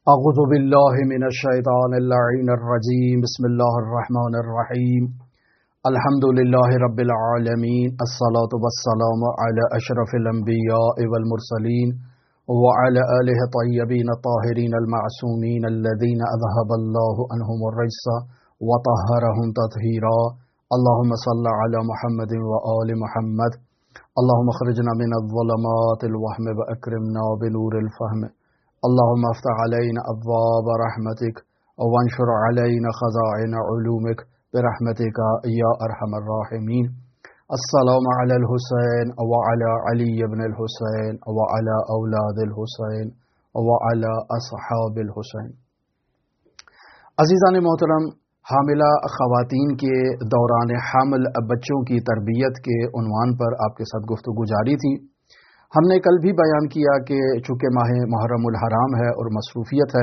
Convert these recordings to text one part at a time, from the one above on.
اعوذ باللہ من الشیطان اللعین الرجیم بسم اللہ الرحمن الرحیم الحمد للہ رب العالمین الصلاة والسلام علی اشرف الانبیاء والمرسلین وعلى آلہ طیبین الطاہرین المعصومین الذین اذهب اللہ عنہم الرجس وطہرہم تطہیرا اللہم صل علی محمد وآل محمد اللہم اخرجنا من الظلمات الوہم واکرمنا بنور الفہم اللهم افتح علينا ابواب رحمتك وانشر علينا خزائن علومك برحمتك يا ارحم الراحمين. السلام على الحسين وعلى علي بن الحسين وعلى اولاد الحسين وعلى اصحاب الحسين. عزیزان محترم، حاملہ خواتین کے دوران حمل بچوں کی تربیت کے عنوان پر آپ کے ساتھ گفتگو جاری تھی. ہم نے کل بھی بیان کیا کہ چونکہ ماہ محرم الحرام ہے اور مصروفیت ہے،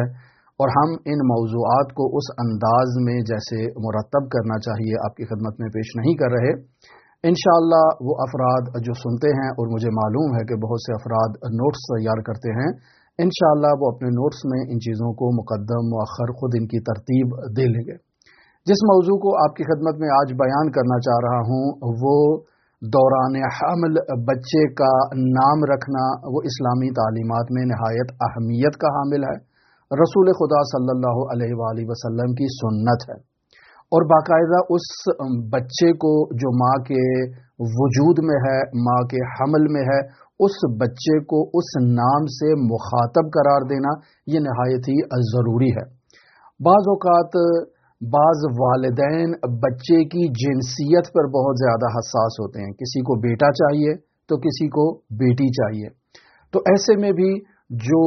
اور ہم ان موضوعات کو اس انداز میں جیسے مرتب کرنا چاہیے آپ کی خدمت میں پیش نہیں کر رہے. انشاءاللہ وہ افراد جو سنتے ہیں، اور مجھے معلوم ہے کہ بہت سے افراد نوٹس تیار کرتے ہیں، انشاءاللہ وہ اپنے نوٹس میں ان چیزوں کو مقدم مؤخر خود ان کی ترتیب دے لیں گے. جس موضوع کو آپ کی خدمت میں آج بیان کرنا چاہ رہا ہوں وہ دوران حمل بچے کا نام رکھنا وہ اسلامی تعلیمات میں نہایت اہمیت کا حامل ہے. رسول خدا صلی اللہ علیہ وآلہ وسلم کی سنت ہے، اور باقاعدہ اس بچے کو جو ماں کے وجود میں ہے، ماں کے حمل میں ہے، اس بچے کو اس نام سے مخاطب قرار دینا یہ نہایت ہی ضروری ہے. بعض اوقات بعض والدین بچے کی جنسیت پر بہت زیادہ حساس ہوتے ہیں، کسی کو بیٹا چاہیے تو کسی کو بیٹی چاہیے. تو ایسے میں بھی جو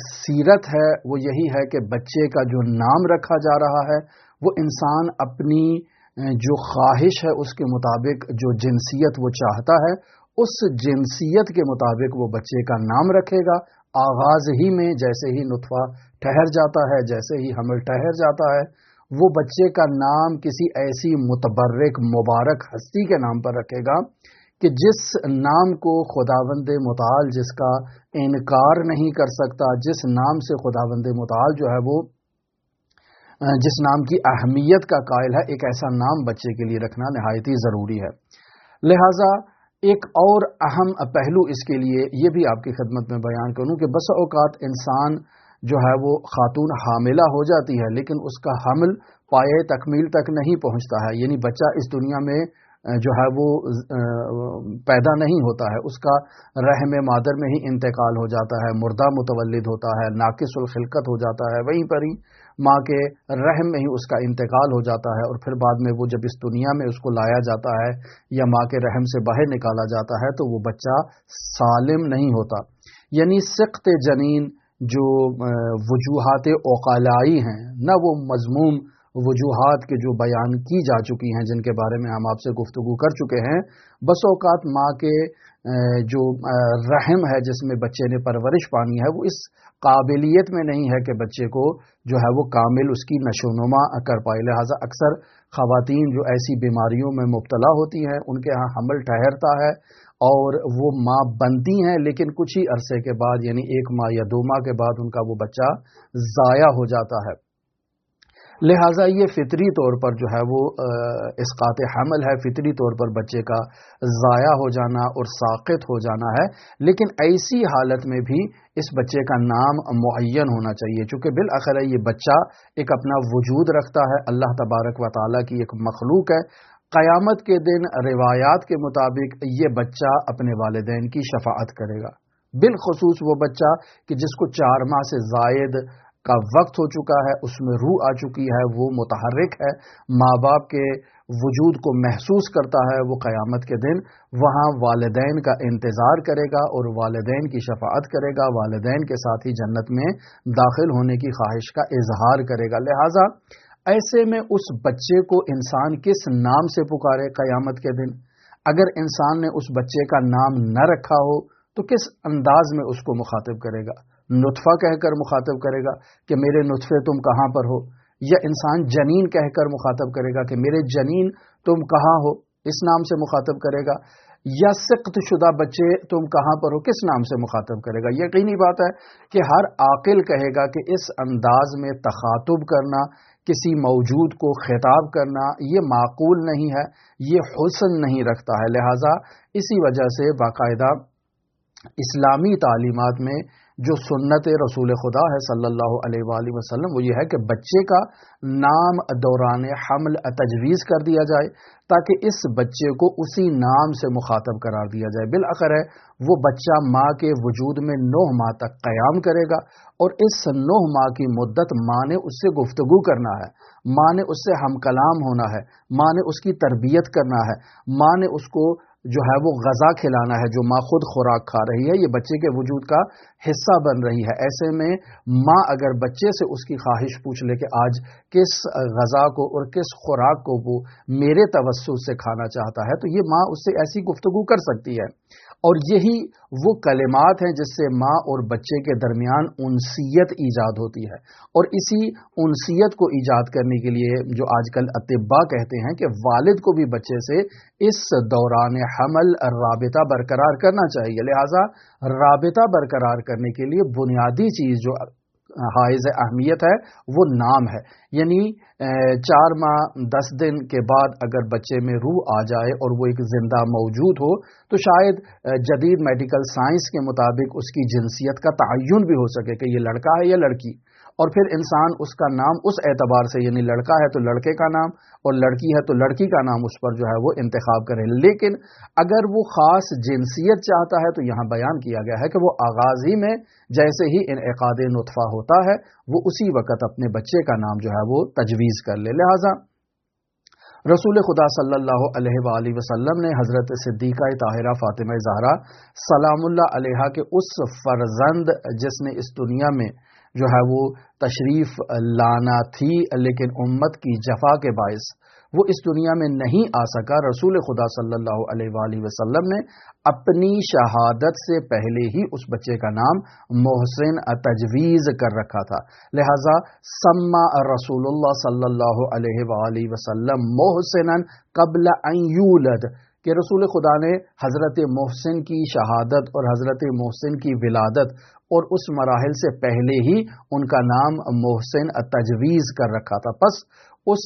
سیرت ہے وہ یہی ہے کہ بچے کا جو نام رکھا جا رہا ہے وہ انسان اپنی جو خواہش ہے اس کے مطابق جو جنسیت وہ چاہتا ہے اس جنسیت کے مطابق وہ بچے کا نام رکھے گا. آغاز ہی میں جیسے ہی نطفہ ٹھہر جاتا ہے، جیسے ہی حمل ٹھہر جاتا ہے، وہ بچے کا نام کسی ایسی متبرک مبارک ہستی کے نام پر رکھے گا کہ جس نام کو خداوند متعال جس کا انکار نہیں کر سکتا، جس نام سے خداوند متعال جو ہے وہ جس نام کی اہمیت کا قائل ہے، ایک ایسا نام بچے کے لیے رکھنا نہایت ہی ضروری ہے. لہٰذا ایک اور اہم پہلو اس کے لیے یہ بھی آپ کی خدمت میں بیان کروں کہ بسا اوقات انسان جو ہے وہ خاتون حاملہ ہو جاتی ہے لیکن اس کا حمل پائے تکمیل تک نہیں پہنچتا ہے، یعنی بچہ اس دنیا میں جو ہے وہ پیدا نہیں ہوتا ہے، اس کا رحم مادر میں ہی انتقال ہو جاتا ہے، مردہ متولد ہوتا ہے، ناقص الخلقت ہو جاتا ہے، وہیں پر ہی ماں کے رحم میں ہی اس کا انتقال ہو جاتا ہے، اور پھر بعد میں وہ جب اس دنیا میں اس کو لایا جاتا ہے یا ماں کے رحم سے باہر نکالا جاتا ہے تو وہ بچہ سالم نہیں ہوتا. یعنی سقط جنین جو وجوہات عقلائی ہیں، نہ وہ مذموم وجوہات کے جو بیان کی جا چکی ہیں جن کے بارے میں ہم آپ سے گفتگو کر چکے ہیں، بس اوقات ماں کے جو رحم ہے جس میں بچے نے پرورش پانی ہے وہ اس قابلیت میں نہیں ہے کہ بچے کو جو ہے وہ کامل اس کی نشو و نما کر پائے. لہٰذا اکثر خواتین جو ایسی بیماریوں میں مبتلا ہوتی ہیں ان کے ہاں حمل ٹھہرتا ہے اور وہ ماں بنتی ہیں لیکن کچھ ہی عرصے کے بعد یعنی 1 ماہ یا 2 ماہ کے بعد ان کا وہ بچہ ضائع ہو جاتا ہے. لہٰذا یہ فطری طور پر جو ہے وہ اسقاط حمل ہے، فطری طور پر بچے کا ضائع ہو جانا اور ساقط ہو جانا ہے. لیکن ایسی حالت میں بھی اس بچے کا نام معین ہونا چاہیے، چونکہ بالآخر یہ بچہ ایک اپنا وجود رکھتا ہے، اللہ تبارک و تعالیٰ کی ایک مخلوق ہے. قیامت کے دن روایات کے مطابق یہ بچہ اپنے والدین کی شفاعت کرے گا، بالخصوص وہ بچہ کہ جس کو 4 ماہ سے زائد کا وقت ہو چکا ہے، اس میں روح آ چکی ہے، وہ متحرک ہے، ماں باپ کے وجود کو محسوس کرتا ہے، وہ قیامت کے دن وہاں والدین کا انتظار کرے گا اور والدین کی شفاعت کرے گا، والدین کے ساتھ ہی جنت میں داخل ہونے کی خواہش کا اظہار کرے گا. لہٰذا ایسے میں اس بچے کو انسان کس نام سے پکارے قیامت کے دن؟ اگر انسان نے اس بچے کا نام نہ رکھا ہو تو کس انداز میں اس کو مخاطب کرے گا؟ نطفہ کہہ کر مخاطب کرے گا کہ میرے نطفے تم کہاں پر ہو، یا انسان جنین کہہ کر مخاطب کرے گا کہ میرے جنین تم کہاں ہو، اس نام سے مخاطب کرے گا، یا سقط شدہ بچے تم کہاں پر ہو، کس نام سے مخاطب کرے گا؟ یقینی بات ہے کہ ہر عاقل کہے گا کہ اس انداز میں تخاطب کرنا، کسی موجود کو خطاب کرنا، یہ معقول نہیں ہے، یہ حسن نہیں رکھتا ہے۔ لہٰذا اسی وجہ سے باقاعدہ اسلامی تعلیمات میں جو سنت رسول خدا ہے صلی اللہ علیہ وآلہ وسلم، وہ یہ ہے کہ بچے کا نام دوران حمل تجویز کر دیا جائے تاکہ اس بچے کو اسی نام سے مخاطب قرار دیا جائے۔ بالآخر ہے وہ بچہ ماں کے وجود میں 9 ماہ تک قیام کرے گا، اور اس 9 ماہ کی مدت ماں نے اس سے گفتگو کرنا ہے، ماں نے اس سے ہم کلام ہونا ہے، ماں نے اس کی تربیت کرنا ہے، ماں نے اس کو جو ہے وہ غذا کھلانا ہے، جو ماں خود خوراک کھا رہی ہے یہ بچے کے وجود کا حصہ بن رہی ہے۔ ایسے میں ماں اگر بچے سے اس کی خواہش پوچھ لے کہ آج کس غذا کو اور کس خوراک کو وہ میرے توسط سے کھانا چاہتا ہے، تو یہ ماں اس سے ایسی گفتگو کر سکتی ہے، اور یہی وہ کلمات ہیں جس سے ماں اور بچے کے درمیان انسیت ایجاد ہوتی ہے، اور اسی انسیت کو ایجاد کرنے کے لیے جو آج کل اطباء کہتے ہیں کہ والد کو بھی بچے سے اس دوران حمل رابطہ برقرار کرنا چاہیے۔ لہٰذا رابطہ برقرار کرنے کے لیے بنیادی چیز جو حائز اہمیت ہے وہ نام ہے، یعنی 4 ماہ 10 دن کے بعد اگر بچے میں روح آ جائے اور وہ ایک زندہ موجود ہو تو شاید جدید میڈیکل سائنس کے مطابق اس کی جنسیت کا تعین بھی ہو سکے کہ یہ لڑکا ہے یا لڑکی، اور پھر انسان اس کا نام اس اعتبار سے، یعنی لڑکا ہے تو لڑکے کا نام اور لڑکی ہے تو لڑکی کا نام اس پر جو ہے وہ انتخاب کرے۔ لیکن اگر وہ خاص جنسیت چاہتا ہے تو یہاں بیان کیا گیا ہے کہ وہ آغاز ہی میں جیسے ہی انعقاد نطفہ ہوتا ہے وہ اسی وقت اپنے بچے کا نام جو ہے وہ تجویز کر لے۔ لہٰذا رسول خدا صلی اللہ علیہ وآلہ وسلم نے حضرت صدیقہ طاہرہ فاطمہ زہرا سلام اللہ علیہا کے اس فرزند جس نے اس دنیا میں جو ہے وہ تشریف لانا تھی لیکن امت کی جفا کے باعث وہ اس دنیا میں نہیں آ سکا، رسول خدا صلی اللہ علیہ وآلہ وسلم نے اپنی شہادت سے پہلے ہی اس بچے کا نام محسن تجویز کر رکھا تھا۔ لہذا سما رسول اللہ صلی اللہ علیہ وآلہ وسلم محسنا قبل ان یولد، کہ رسول خدا نے حضرت محسن کی شہادت اور حضرت محسن کی ولادت اور اس مراحل سے پہلے ہی ان کا نام محسن تجویز کر رکھا تھا۔ پس اس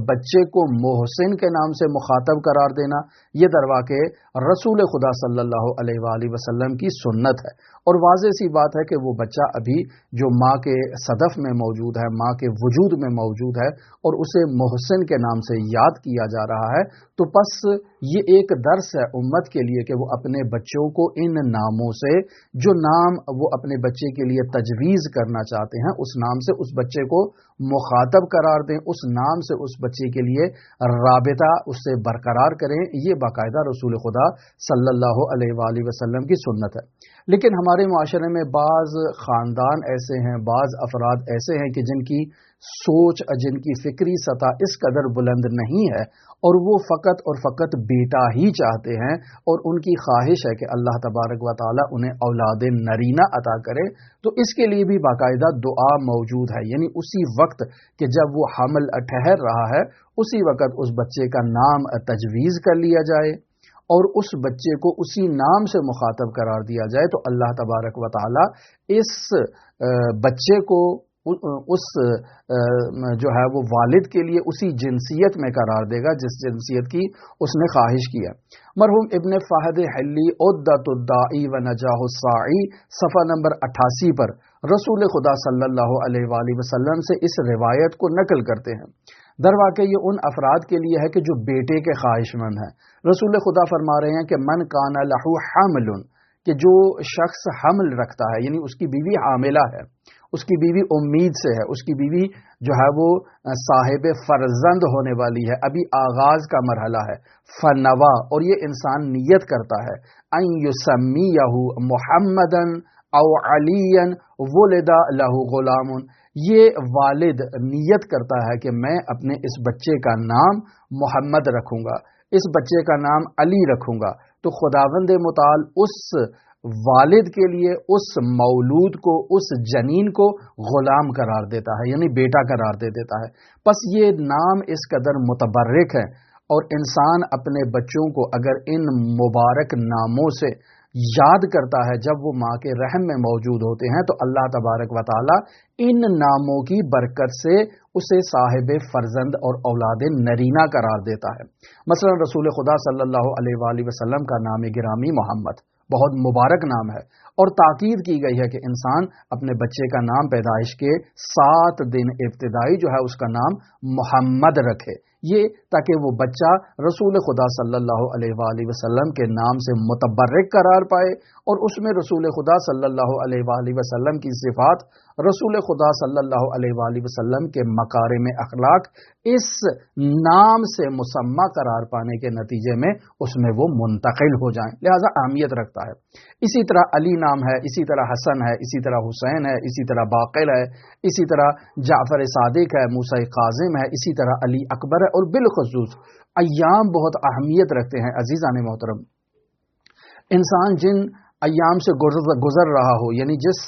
بچے کو محسن کے نام سے مخاطب قرار دینا یہ درواقع رسول خدا صلی اللہ علیہ وآلہ وسلم کی سنت ہے، اور واضح سی بات ہے کہ وہ بچہ ابھی جو ماں کے صدف میں موجود ہے، ماں کے وجود میں موجود ہے، اور اسے محسن کے نام سے یاد کیا جا رہا ہے، تو پس یہ ایک درس ہے امت کے لیے کہ وہ اپنے بچوں کو ان ناموں سے، جو نام وہ اپنے بچے کے لیے تجویز کرنا چاہتے ہیں، اس نام سے اس بچے کو مخاطب قرار دیں، اس نام سے اس بچے کے لیے رابطہ اس سے برقرار کریں۔ یہ باقاعدہ رسول خدا صلی اللہ علیہ وآلہ وسلم کی سنت ہے۔ لیکن ہمارے معاشرے میں بعض خاندان ایسے ہیں، بعض افراد ایسے ہیں کہ جن کی سوچ، جن کی فکری سطح اس قدر بلند نہیں ہے، اور وہ فقط اور فقط بیٹا ہی چاہتے ہیں، اور ان کی خواہش ہے کہ اللہ تبارک و تعالی انہیں اولاد نرینہ عطا کرے، تو اس کے لیے بھی باقاعدہ دعا موجود ہے، یعنی اسی وقت کہ جب وہ حمل ٹھہر رہا ہے اسی وقت اس بچے کا نام تجویز کر لیا جائے اور اس بچے کو اسی نام سے مخاطب قرار دیا جائے، تو اللہ تبارک و تعالی اس بچے کو اس جو ہے وہ والد کے لیے اسی جنسیت میں قرار دے گا جس جنسیت کی اس نے خواہش کی ہے۔ مرحوم ابن فہد حلی عدت الداعی و نجاح الساعی صفحہ نمبر 88 پر رسول خدا صلی اللہ علیہ وآلہ وسلم سے اس روایت کو نقل کرتے ہیں۔ در واقع یہ ان افراد کے لیے ہے کہ جو بیٹے کے خواہش مند ہیں۔ رسول خدا فرما رہے ہیں کہ من کان لہ حمل، کہ جو شخص حمل رکھتا ہے، یعنی اس کی بیوی حاملہ ہے، اس کی بیوی امید سے ہے، اس کی بیوی جو ہے وہ صاحب فرزند ہونے والی ہے، ابھی آغاز کا مرحلہ ہے، فنوا، اور یہ انسان نیت کرتا ہے ان یسمیہ محمدا او علیا ولد لہ غلام، یہ والد نیت کرتا ہے کہ میں اپنے اس بچے کا نام محمد رکھوں گا، اس بچے کا نام علی رکھوں گا، تو خداوند متعال اس والد کے لیے اس مولود کو، اس جنین کو غلام قرار دیتا ہے، یعنی بیٹا قرار دے دیتا ہے۔ پس یہ نام اس قدر متبرک ہے اور انسان اپنے بچوں کو اگر ان مبارک ناموں سے یاد کرتا ہے جب وہ ماں کے رحم میں موجود ہوتے ہیں تو اللہ تبارک و تعالی ان ناموں کی برکت سے اسے صاحب فرزند اور اولاد نرینہ قرار دیتا ہے۔ مثلا رسول خدا صلی اللہ علیہ وآلہ وسلم کا نام گرامی محمد بہت مبارک نام ہے، اور تاکید کی گئی ہے کہ انسان اپنے بچے کا نام پیدائش کے 7 دن ابتدائی جو ہے اس کا نام محمد رکھے، یہ تاکہ وہ بچہ رسول خدا صلی اللہ علیہ وآلہ وسلم کے نام سے متبرک قرار پائے، اور اس میں رسول خدا صلی اللہ علیہ وآلہ وسلم کی صفات، رسول خدا صلی اللہ علیہ وآلہ وسلم کے مکارم اخلاق اس نام سے مسمى قرار پانے کے نتیجے میں اس میں وہ منتقل ہو جائیں، لہذا اہمیت رکھتا ہے۔ اسی طرح علی نام ہے، اسی طرح حسن ہے، اسی طرح حسین ہے، اسی طرح باقر ہے، اسی طرح جعفر صادق ہے، موسیٰ کاظم ہے، اسی طرح علی اکبر ہے، اور بالخصوص ایام بہت اہمیت رکھتے ہیں۔ عزیزان محترم، انسان جن ایام سے گزر رہا ہو، یعنی جس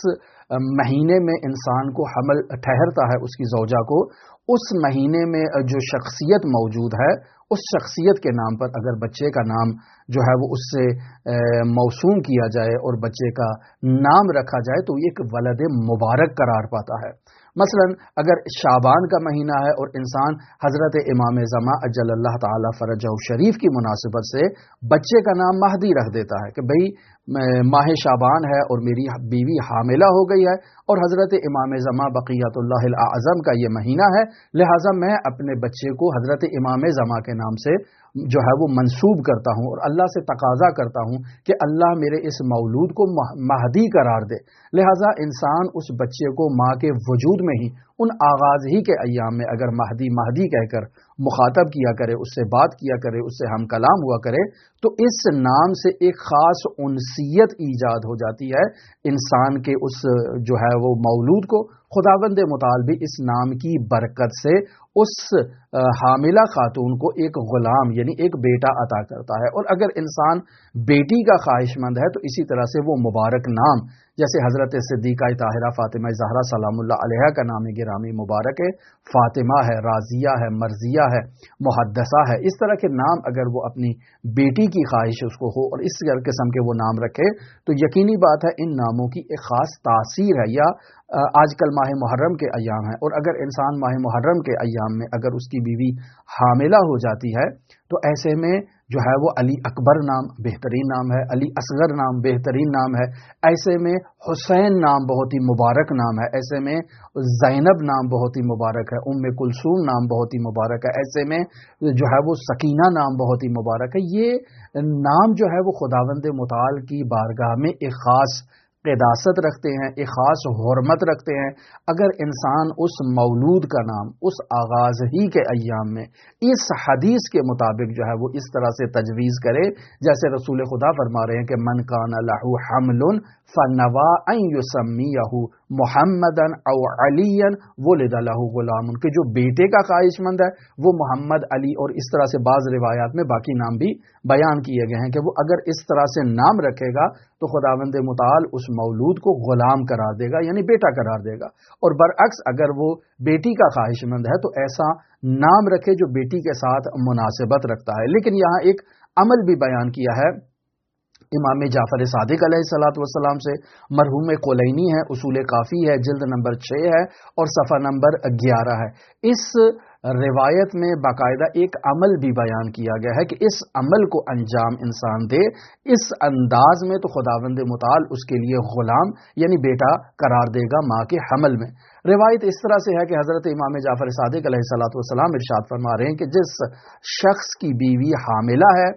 مہینے میں انسان کو حمل ٹھہرتا ہے اس کی زوجہ کو، اس مہینے میں جو شخصیت موجود ہے اس شخصیت کے نام پر اگر بچے کا نام جو ہے وہ اس سے موسوم کیا جائے اور بچے کا نام رکھا جائے تو یہ ایک ولد مبارک قرار پاتا ہے۔ مثلا اگر شعبان کا مہینہ ہے اور انسان حضرت امام زمان اجل اللہ تعالی فرجہ شریف کی مناسبت سے بچے کا نام مہدی رکھ دیتا ہے کہ بھئی ماہ شعبان ہے اور میری بیوی حاملہ ہو گئی ہے اور حضرت امام زمان بقیت اللہ الاعظم کا یہ مہینہ ہے، لہٰذا میں اپنے بچے کو حضرت امام زمان کے نام سے جو ہے وہ منسوب کرتا ہوں اور اللہ سے تقاضا کرتا ہوں کہ اللہ میرے اس مولود کو مہدی قرار دے۔ لہٰذا انسان اس بچے کو ماں کے وجود میں ہی ان آغاز ہی کے ایام میں اگر مہدی مہدی کہہ کر مخاطب کیا کرے، اس سے بات کیا کرے، اس سے ہم کلام ہوا کرے تو اس نام سے ایک خاص انسیت ایجاد ہو جاتی ہے انسان کے اس جو ہے وہ مولود کو۔ خداوند متعال بھی اس نام کی برکت سے اس حاملہ خاتون کو ایک غلام یعنی ایک بیٹا عطا کرتا ہے، اور اگر انسان بیٹی کا خواہش مند ہے تو اسی طرح سے وہ مبارک نام جیسے حضرت صدیقہ طاہرہ فاطمہ زہرا سلام اللہ علیہا کا نام گرامی مبارک ہے، فاطمہ ہے، راضیہ ہے، مرضیہ ہے، محدثہ ہے، اس طرح کے نام اگر وہ اپنی بیٹی کی خواہش اس کو ہو اور اس قسم کے وہ نام رکھے تو یقینی بات ہے ان ناموں کی ایک خاص تاثیر ہے۔ یا آج کل ماہ محرم کے ایام ہیں اور اگر انسان ماہ محرم کے ایام میں اگر اس کی بیوی حاملہ ہو جاتی ہے تو ایسے میں جو ہے وہ علی اکبر نام بہترین نام ہے، علی اصغر نام بہترین نام ہے، ایسے میں حسین نام بہت ہی مبارک نام ہے، ایسے میں زینب نام بہت ہی مبارک ہے، ام کلثوم نام بہت ہی مبارک ہے، ایسے میں جو ہے وہ سکینہ نام بہت ہی مبارک ہے۔ یہ نام جو ہے وہ خداوند متعال کی بارگاہ میں ایک خاص قداست رکھتے ہیں، ایک خاص حرمت رکھتے ہیں۔ اگر انسان اس مولود کا نام اس آغاز ہی کے ایام میں اس حدیث کے مطابق جو ہے وہ اس طرح سے تجویز کرے جیسے رسول خدا فرما رہے ہیں کہ من کان لہ حمل فنوا ان یسمیہ محمدا او علیا ولد لہ غلام، کہ جو بیٹے کا خواہش مند ہے وہ محمد، علی اور اس طرح سے بعض روایات میں باقی نام بھی بیان کیے گئے ہیں کہ وہ اگر اس طرح سے نام رکھے گا تو خداوند متعال اس مولود کو غلام قرار دے گا یعنی بیٹا قرار دے گا، اور برعکس اگر وہ بیٹی کا خواہش مند ہے تو ایسا نام رکھے جو بیٹی کے ساتھ مناسبت رکھتا ہے۔ لیکن یہاں ایک عمل بھی بیان کیا ہے امام جعفر صادق علیہ الصلوۃ والسلام سے، مرحوم کلینی ہے، اصول کافی ہے، جلد نمبر 6 ہے اور صفحہ نمبر 11 ہے۔ اس روایت میں باقاعدہ ایک عمل بھی بیان کیا گیا ہے کہ اس عمل کو انجام انسان دے اس انداز میں تو خداوند متعال اس کے لیے غلام یعنی بیٹا قرار دے گا ماں کے حمل میں۔ روایت اس طرح سے ہے کہ حضرت امام جعفر صادق علیہ الصلوۃ والسلام ارشاد فرما رہے ہیں کہ جس شخص کی بیوی حاملہ ہے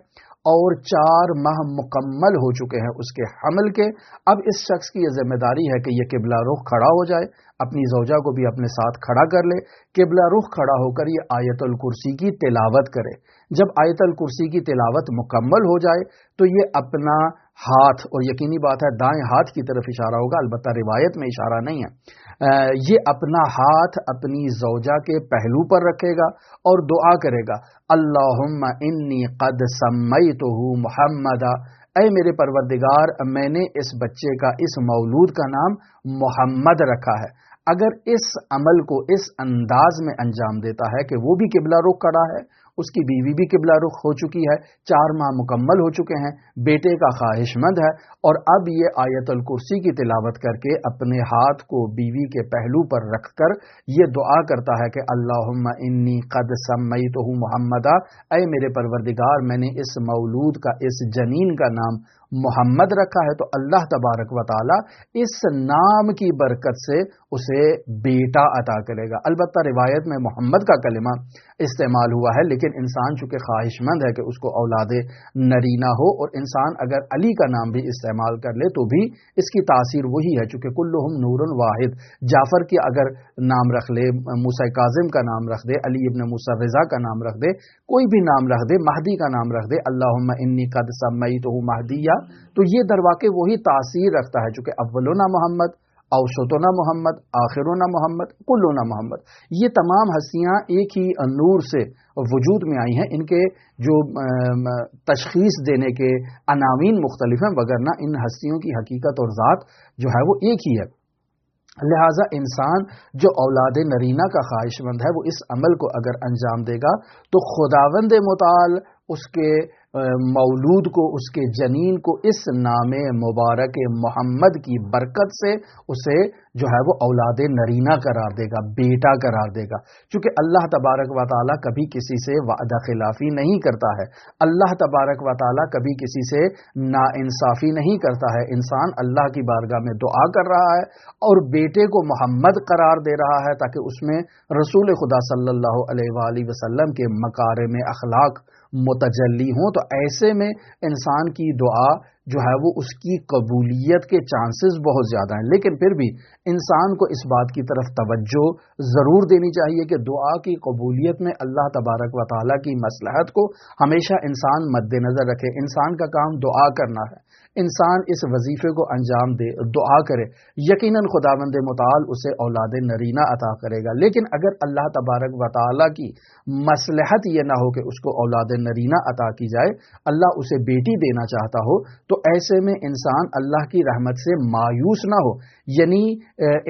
اور 4 ماہ مکمل ہو چکے ہیں اس کے حمل کے، اب اس شخص کی یہ ذمہ داری ہے کہ یہ قبلہ رخ کھڑا ہو جائے، اپنی زوجہ کو بھی اپنے ساتھ کھڑا کر لے، قبلہ رخ کھڑا ہو کر یہ آیت الکرسی کی تلاوت کرے۔ جب آیت الکرسی کی تلاوت مکمل ہو جائے تو یہ اپنا ہاتھ، اور یقینی بات ہے دائیں ہاتھ کی طرف اشارہ ہوگا، البتہ روایت میں اشارہ نہیں ہے، یہ اپنا ہاتھ اپنی زوجہ کے پہلو پر رکھے گا اور دعا کرے گا، اللہم انی قد سمیتہ محمدا، اے میرے پروردگار میں نے اس بچے کا اس مولود کا نام محمد رکھا ہے۔ اگر اس عمل کو اس انداز میں انجام دیتا ہے کہ وہ بھی قبلہ رخ کھڑا ہے، اس کی بیوی بھی قبلہ رخ ہو چکی ہے، 4 ماہ مکمل ہو چکے ہیں، بیٹے کا خواہش مند ہے، اور اب یہ آیت الکرسی کی تلاوت کر کے اپنے ہاتھ کو بیوی کے پہلو پر رکھ کر یہ دعا کرتا ہے کہ اللہم انی قد سمیتہ محمدا، اے میرے پروردگار میں نے اس مولود کا، اس جنین کا نام محمد رکھا ہے، تو اللہ تبارک و تعالی اس نام کی برکت سے اسے بیٹا عطا کرے گا۔ البتہ روایت میں محمد کا کلمہ استعمال ہوا ہے، لیکن انسان چونکہ خواہش مند ہے کہ اس کو اولاد نرینہ ہو، اور انسان اگر علی کا نام بھی استعمال کر لے تو بھی اس کی تاثیر وہی ہے، چونکہ کلہم نور واحد، جعفر کی اگر نام رکھ لے، موسیٰ کاظم کا نام رکھ دے، علی ابن موسیٰ رضا کا نام رکھ دے، کوئی بھی نام رکھ دے، مہدی کا نام رکھ دے، اللہم انی قد سمیتہ مہدیہ، تو یہ در واقع وہی تاثیر رکھتا ہے، چونکہ اولنا محمد، اوسطنا محمد، آخرنا محمد، کلنا محمد، یہ تمام ہستیاں ایک ہی نور سے وجود میں آئی ہیں، ان کے جو تشخیص دینے کے عناوین مختلف ہیں، وگرنہ ان ہستیوں کی حقیقت اور ذات جو ہے وہ ایک ہی ہے۔ لہٰذا انسان جو اولاد نرینہ کا خواہش مند ہے، وہ اس عمل کو اگر انجام دے گا تو خداوند متعال اس کے مولود کو، اس کے جنین کو اس نام مبارک محمد کی برکت سے اسے جو ہے وہ اولاد نرینہ قرار دے گا، بیٹا قرار دے گا، چونکہ اللہ تبارک و تعالیٰ کبھی کسی سے وعدہ خلافی نہیں کرتا ہے، اللہ تبارک و تعالیٰ کبھی کسی سے ناانصافی نہیں کرتا ہے۔ انسان اللہ کی بارگاہ میں دعا کر رہا ہے اور بیٹے کو محمد قرار دے رہا ہے تاکہ اس میں رسول خدا صلی اللہ علیہ وآلہ وسلم کے مکارم اخلاق متجلی ہوں، تو ایسے میں انسان کی دعا جو ہے وہ اس کی قبولیت کے چانسز بہت زیادہ ہیں، لیکن پھر بھی انسان کو اس بات کی طرف توجہ ضرور دینی چاہیے کہ دعا کی قبولیت میں اللہ تبارک و تعالیٰ کی مصلحت کو ہمیشہ انسان مد نظر رکھے۔ انسان کا کام دعا کرنا ہے، انسان اس وظیفے کو انجام دے، دعا کرے، یقیناً خداوند متعال اسے اولاد نرینہ عطا کرے گا۔ لیکن اگر اللہ تبارک و تعالیٰ کی مصلحت یہ نہ ہو کہ اس کو اولاد نرینہ عطا کی جائے، اللہ اسے بیٹی دینا چاہتا ہو، تو ایسے میں انسان اللہ کی رحمت سے مایوس نہ ہو، یعنی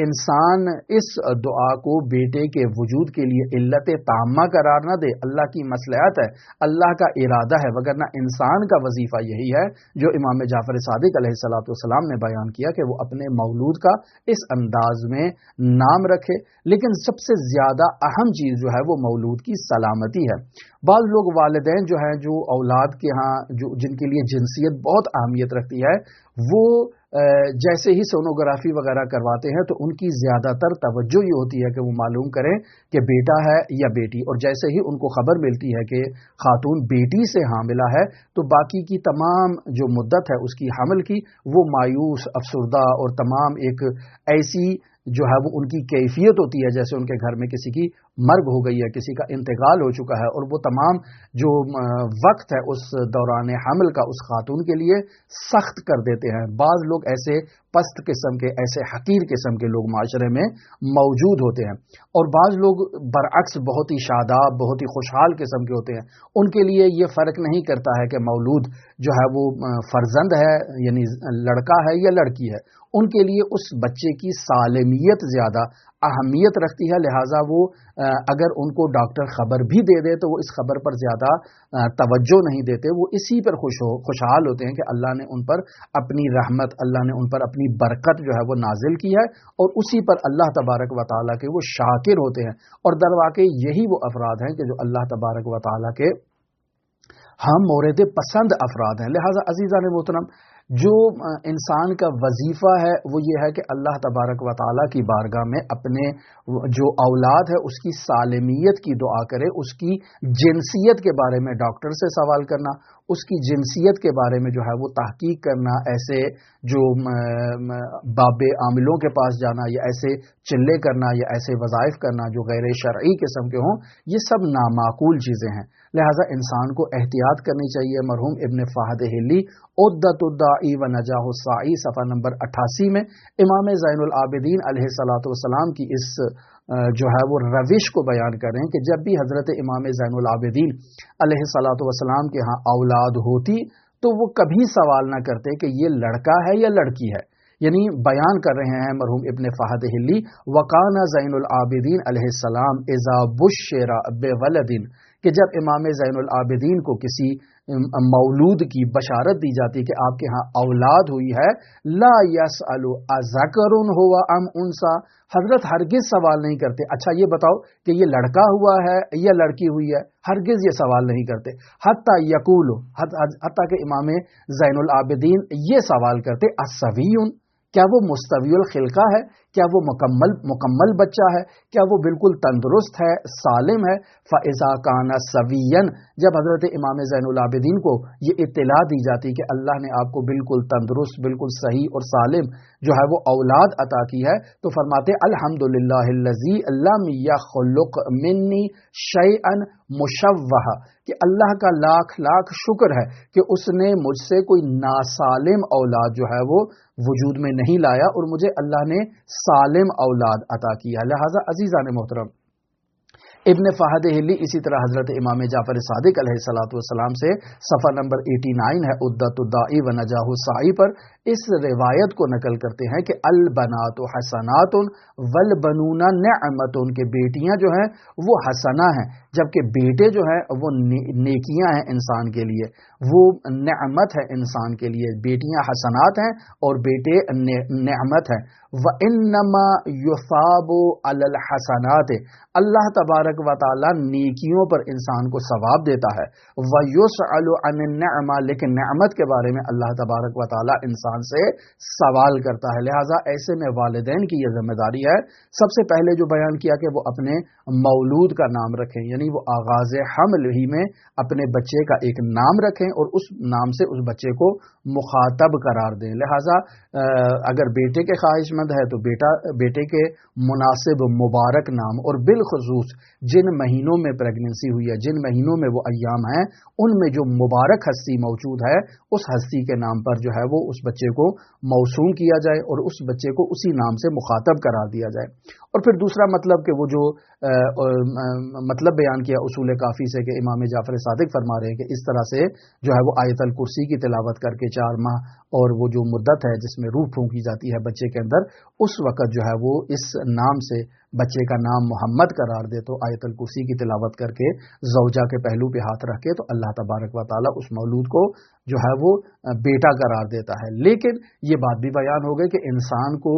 انسان اس دعا کو بیٹے کے وجود کے لیے علت تامہ قرار نہ دے۔ اللہ کی مصلحت ہے، اللہ کا ارادہ ہے، وگرنہ انسان کا وظیفہ یہی ہے جو امام جعفر صادق علیہ السلام نے بیان کیا کہ وہ اپنے مولود کا اس انداز میں نام رکھے۔ لیکن سب سے زیادہ اہم چیز جو ہے وہ مولود کی سلامتی ہے۔ بعض لوگ والدین جو ہیں، جو اولاد کے ہاں جن کے لیے جنسیت بہت اہمیت رکھتی ہے، وہ جیسے ہی سونوگرافی وغیرہ کرواتے ہیں تو ان کی زیادہ تر توجہ یہ ہوتی ہے کہ وہ معلوم کریں کہ بیٹا ہے یا بیٹی، اور جیسے ہی ان کو خبر ملتی ہے کہ خاتون بیٹی سے حاملہ ہے تو باقی کی تمام جو مدت ہے اس کی حمل کی، وہ مایوس، افسردہ اور تمام ایک ایسی جو ہے وہ ان کی کیفیت ہوتی ہے جیسے ان کے گھر میں کسی کی مرگ ہو گئی ہے، کسی کا انتقال ہو چکا ہے، اور وہ تمام جو وقت ہے اس دوران حمل کا اس خاتون کے لیے سخت کر دیتے ہیں۔ بعض لوگ ایسے پست قسم کے، ایسے حقیر قسم کے لوگ معاشرے میں موجود ہوتے ہیں، اور بعض لوگ برعکس بہت ہی شاداب، بہت ہی خوشحال قسم کے ہوتے ہیں۔ ان کے لیے یہ فرق نہیں کرتا ہے کہ مولود جو ہے وہ فرزند ہے، یعنی لڑکا ہے یا لڑکی ہے، ان کے لیے اس بچے کی سالمیت زیادہ اہمیت رکھتی ہے، لہٰذا وہ اگر ان کو ڈاکٹر خبر بھی دے دے تو وہ اس خبر پر زیادہ توجہ نہیں دیتے، وہ اسی پر خوشحال ہوتے ہیں کہ اللہ نے ان پر اپنی رحمت، اللہ نے ان پر اپنی برکت جو ہے وہ نازل کی ہے، اور اسی پر اللہ تبارک و تعالیٰ کے وہ شاکر ہوتے ہیں۔ اور در واقع یہی وہ افراد ہیں کہ جو اللہ تبارک و تعالیٰ کے ہم مورد پسند افراد ہیں۔ لہٰذا عزیزان محترم، جو انسان کا وظیفہ ہے وہ یہ ہے کہ اللہ تبارک و تعالیٰ کی بارگاہ میں اپنے جو اولاد ہے اس کی سالمیت کی دعا کرے، اس کی جنسیت کے بارے میں ڈاکٹر سے سوال کرنا، اس کی جنسیت کے بارے میں جو ہے وہ تحقیق کرنا، ایسے جو باب عاملوں کے پاس جانا یا ایسے چلے کرنا یا ایسے وظائف کرنا جو غیر شرعی قسم کے ہوں، یہ سب نامعقول چیزیں ہیں۔ لہٰذا انسان کو احتیاط کرنی چاہیے۔ مرحوم ابن فہد حلی عدت الداعی و نجاح الساعی صفحہ نمبر 88 میں امام زین العابدین علیہ السلام کی اس جو ہے وہ روش کو بیان کر رہے ہیں کہ جب بھی حضرت امام زین العابدین علیہ السلام کے ہاں اولاد ہوتی تو وہ کبھی سوال نہ کرتے کہ یہ لڑکا ہے یا لڑکی ہے، یعنی بیان کر رہے ہیں مرحوم ابن فہد حلی وقانا زین العابدین علیہ السلام اذا بشر بولد، کہ جب امام زین العابدین کو کسی مولود کی بشارت دی جاتی کہ آپ کے ہاں اولاد ہوئی ہے، لا یسأل اذکر ہوا ام انثی، حضرت ہرگز سوال نہیں کرتے اچھا یہ بتاؤ کہ یہ لڑکا ہوا ہے یا لڑکی ہوئی ہے، ہرگز یہ سوال نہیں کرتے، حتیٰ کہ امام زین العابدین یہ سوال کرتے اسوی، کیا وہ مستوی الخلقہ ہے، کیا وہ مکمل بچہ ہے، کیا وہ بالکل تندرست ہے، سالم ہے؟ فَإِذَا كَانَ سَوِيًّا، جب حضرت امام زین العابدین کو یہ اطلاع دی جاتی کہ اللہ نے آپ کو بالکل تندرست، بالکل صحیح اور سالم جو ہے وہ اولاد عطا کی ہے، تو فرماتے الحمدللہ الذی لم یخلق منی شیئا مشوہا، کہ اللہ کا لاکھ لاکھ شکر ہے کہ اس نے مجھ سے کوئی ناسالم اولاد جو ہے وہ وجود میں نہیں لایا اور مجھے اللہ نے سالم اولاد عطا کیا۔ لہذا عزیزان محترم، ابن فہد ہلی اسی طرح حضرت امام جعفر صادق علیہ السلام سے صفحہ نمبر 89 ہے عدت الدائی و نجاح السائی پر اس روایت کو نقل کرتے ہیں کہ البنات حسنات والبنون نعمت، کہ بیٹیاں جو ہیں وہ حسنہ ہیں، جبکہ بیٹے جو ہیں وہ نیکیاں ہیں انسان کے لیے، وہ نعمت ہے انسان کے لیے، بیٹیاں حسنات ہیں اور بیٹے نعمت ہیں۔ وَإِنَّمَا يُثَابُ عَلَى الْحَسَنَاتِ، اللہ تبارک و تعالی نیکیوں پر انسان کو ثواب دیتا ہے، وَيُسْأَلُ عَنِ النِّعْمَةِ، لیکن نعمت کے بارے میں اللہ تبارک و تعالی انسان سے سوال کرتا ہے۔ لہٰذا ایسے میں والدین کی یہ ذمہ داری ہے، سب سے پہلے جو بیان کیا کہ وہ اپنے مولود کا نام رکھیں، یعنی وہ آغاز حمل ہی میں اپنے بچے کا ایک نام رکھیں اور اس نام سے اس بچے کو مخاطب قرار دیں۔ لہٰذا اگر بیٹے کے خواہش مند ہے تو بیٹے کے مناسب مبارک نام، اور بالخصوص جن مہینوں میں پریگننسی ہوئی ہے، جن مہینوں میں وہ ایام ہیں، ان میں جو مبارک ہستی موجود ہے اس ہستی کے نام پر جو ہے وہ اس بچے کو موسوم کیا جائے اور اس بچے کو اسی نام سے مخاطب قرار دیا جائے۔ اور پھر دوسرا مطلب کہ وہ جو مطلب بیان کیا اصول کافی سے کہ امام جعفر صادق فرما رہے ہیں کہ اس طرح سے جو ہے وہ آیت الکرسی کی تلاوت کر کے 4 ماہ اور وہ جو مدت ہے جس میں روح پھونکی جاتی ہے بچے کے اندر، اس وقت جو ہے وہ اس نام سے بچے کا نام محمد قرار دے تو آیت الکرسی کی تلاوت کر کے زوجہ کے پہلو پہ ہاتھ رکھ کے تو اللہ تبارک و تعالی اس مولود کو جو ہے وہ بیٹا قرار دیتا ہے۔ لیکن یہ بات بھی بیان ہو گئی کہ انسان کو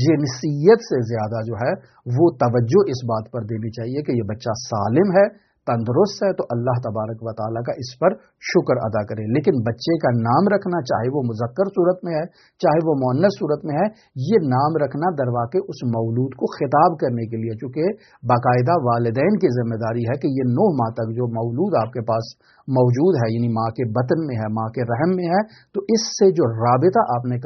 جنسیت سے زیادہ جو ہے وہ توجہ اس بات پر دینی چاہیے کہ یہ بچہ سالم ہے، تندرست ہے، تو اللہ تبارک و تعالیٰ کا اس پر شکر ادا کرے۔ لیکن بچے کا نام رکھنا، چاہے وہ مذکر صورت میں ہے چاہے وہ مؤنث صورت میں ہے، یہ نام رکھنا درواقع اس مولود کو خطاب کرنے کے لیے، چونکہ باقاعدہ والدین کی ذمہ داری ہے کہ یہ 9 ماہ تک جو مولود آپ کے پاس موجود ہے، یعنی ماں کے بطن میں ہے، ماں کے رحم میں ہے، تو اس سے جو رابطہ آپ نے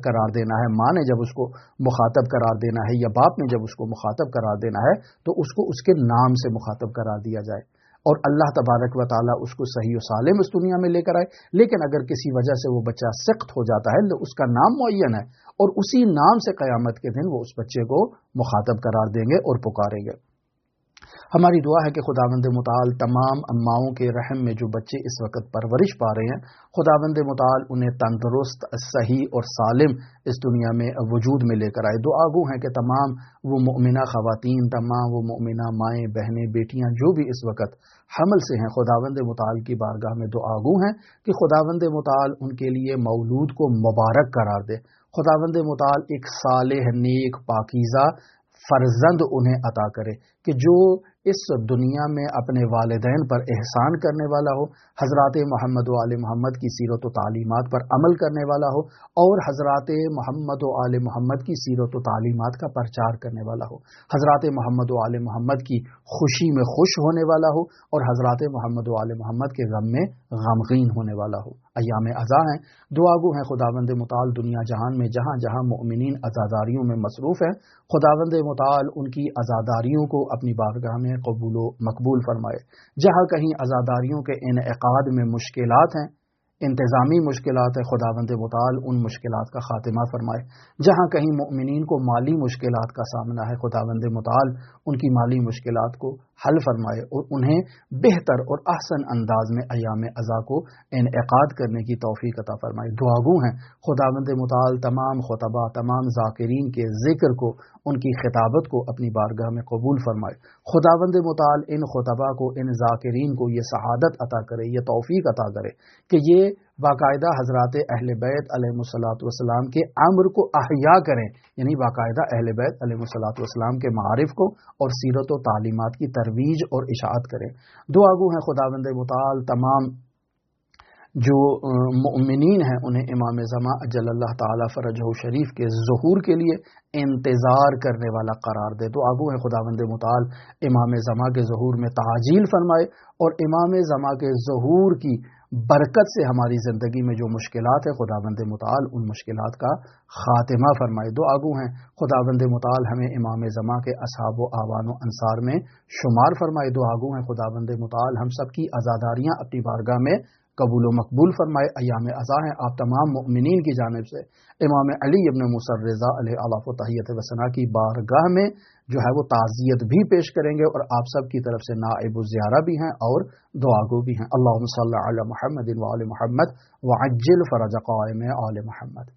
قرار دینا ہے، ماں نے جب اس کو مخاطب قرار دینا ہے یا باپ نے جب اس کو مخاطب قرار دینا ہے تو اس کو اس کے نام سے مخاطب قرار دیا جائے اور اللہ تبارک و تعالیٰ اس کو صحیح و سالم اس دنیا میں لے کر آئے۔ لیکن اگر کسی وجہ سے وہ بچہ سقط ہو جاتا ہے تو اس کا نام معین ہے اور اسی نام سے قیامت کے دن وہ اس بچے کو مخاطب قرار دیں گے اور پکاریں گے۔ ہماری دعا ہے کہ خداوند متعال تمام اماؤں کے رحم میں جو بچے اس وقت پرورش پا رہے ہیں، خداوند متعال انہیں تندرست، صحیح اور سالم اس دنیا میں وجود میں لے کر آئے۔ دعا گو ہیں کہ تمام وہ مؤمنہ خواتین، تمام وہ مؤمنہ مائیں، بہنیں، بیٹیاں جو بھی اس وقت حمل سے ہیں، خداوند متعال کی بارگاہ میں دعا گو ہیں کہ خداوند متعال ان کے لیے مولود کو مبارک قرار دے، خداوند متعال ایک صالح، نیک، پاکیزہ فرزند انہیں عطا کرے کہ جو اس دنیا میں اپنے والدین پر احسان کرنے والا ہو، حضرات محمد و آل محمد کی سیرت و تعلیمات پر عمل کرنے والا ہو اور حضرات محمد و آل محمد کی سیرت و تعلیمات کا پرچار کرنے والا ہو، حضرات محمد و آل محمد کی خوشی میں خوش ہونے والا ہو اور حضرات محمد و آل محمد کے غم میں غمگین ہونے والا ہو۔ ایام عزا ہیں، دعا گو ہیں خداوند متعال دنیا جہان میں جہاں جہاں مؤمنین عزاداریوں میں مصروف ہیں، خداوند متعال ان کی عزاداریوں کو اپنی بارگاہ میں قبول و مقبول فرمائے۔ جہاں کہیں عزاداریوں کے انعقاد میں مشکلات ہیں، انتظامی مشکلات ہے، خداوند متعال ان مشکلات کا خاتمہ فرمائے۔ جہاں کہیں مؤمنین کو مالی مشکلات کا سامنا ہے، خداوند متعال ان کی مالی مشکلات کو حل فرمائے اور انہیں بہتر اور احسن انداز میں ایام ازا کو انعقاد کرنے کی توفیق عطا فرمائے۔ دعاگو ہیں خداوند متعال تمام خطبہ، تمام ذاکرین کے ذکر کو، ان کی خطابت کو اپنی بارگاہ میں قبول فرمائے۔ خداوند متعال ان خطبہ کو، ان ذاکرین کو یہ سعادت عطا کرے، یہ توفیق عطا کرے کہ یہ باقاعدہ حضرات اہل بیت علیہم الصلوۃ والسلام کے امر کو احیا کریں، یعنی باقاعدہ اہل بیت علیہم الصلوۃ والسلام کے معارف کو اور سیرت و تعلیمات کی ترویج اور اشاعت کریں۔ دعاگو ہیں خداوند متعال تمام جو مؤمنین ہیں انہیں امام زمان اجل اللہ تعالی فرجہ شریف کے ظہور کے لیے انتظار کرنے والا قرار دے۔ دعاگو ہیں خداوند متعال امام زمان کے ظہور میں تعجیل فرمائے اور امام زمان کے ظہور کی برکت سے ہماری زندگی میں جو مشکلات ہے خداوند متعال ان مشکلات کا خاتمہ فرمائے۔ دعاگو ہیں خداوند متعال ہمیں امام زمان کے اصحاب و اعوان و انصار میں شمار فرمائے۔ دعاگو ہیں خداوند متعال ہم سب کی عزاداریاں اپنی بارگاہ میں قبول و مقبول فرمائے۔ ایام ازا ہیں، آپ تمام مؤمنین کی جانب سے امام علی ابن موسیٰ الرضا علیہ الاف و تحیت و ثنا کی بارگاہ میں جو ہے وہ تعزیت بھی پیش کریں گے اور آپ سب کی طرف سے نائب الزیارہ بھی ہیں اور دعاگو بھی ہیں۔ اللہم صلی علی محمد و آل محمد وعجل فرج قائم آل محمد۔